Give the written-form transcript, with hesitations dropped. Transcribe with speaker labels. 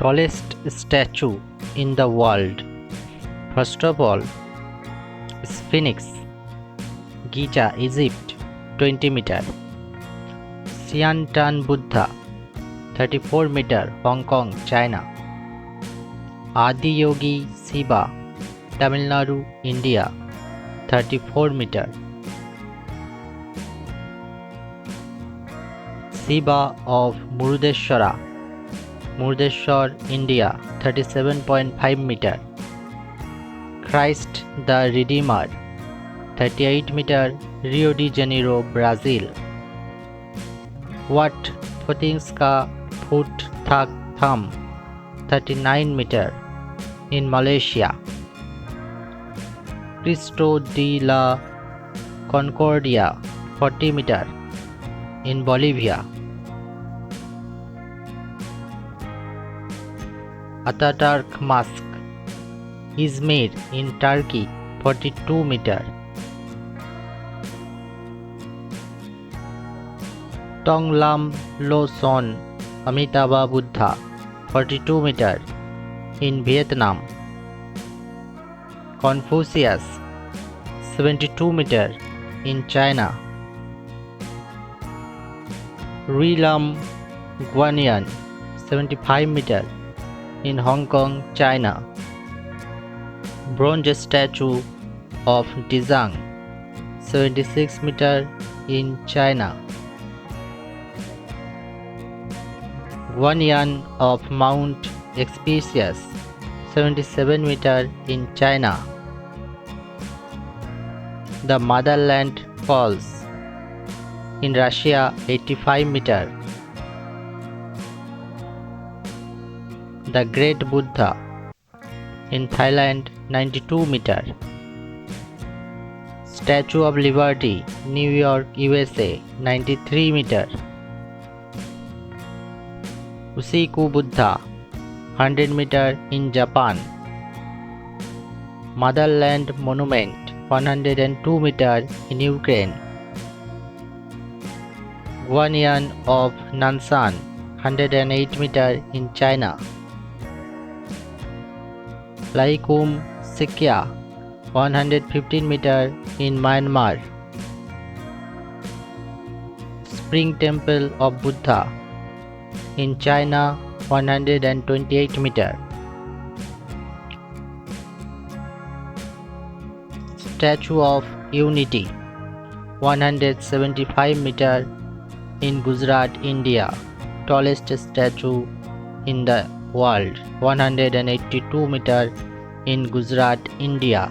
Speaker 1: tallest statue in the world? First of all, Sphinx, Giza, Egypt, 20 meter. Siantan Buddha, 34 meter, Hong Kong, China. Adi Yogi Shiva, Tamil Nadu, India, 34 meter. Shiva of Murdeshwara, Murdeshwar, India, 37.5 meter. Christ the Redeemer, 38 meter, Rio de Janeiro, Brazil. Wat Potingska Phut Thak Tham, 39 meter, in Malaysia. Cristo de la Concordia, 40 meter, in Bolivia. Ataturk Mosque, Izmir in Turkey, 42 meter. Tonglam Lo Son Amitabha Buddha, 42 meter, in Vietnam. Confucius, 72 meter, in China. Rilam Guanyan, 75 meter, in Hong Kong, China. Bronze statue of Dizang, 76 meter, in China. Guanyan of Mount Expedius, 77 meter, in China. The Motherland Falls in Russia, 85 meter. The Great Buddha in Thailand, 92 meter. Statue of Liberty, New York, USA, 93 meter. Usiku Buddha, 100 meter, in Japan. Motherland Monument, 102 meter, in Ukraine. Guanyan of Nansan, 108 meter, in China. Laikum Sikya, 115 meter, in Myanmar. Spring Temple of Buddha in China, 128 meter. Statue of Unity, 175 meter, in Gujarat, India. Tallest statue in the world, 182 meter, in Gujarat, India.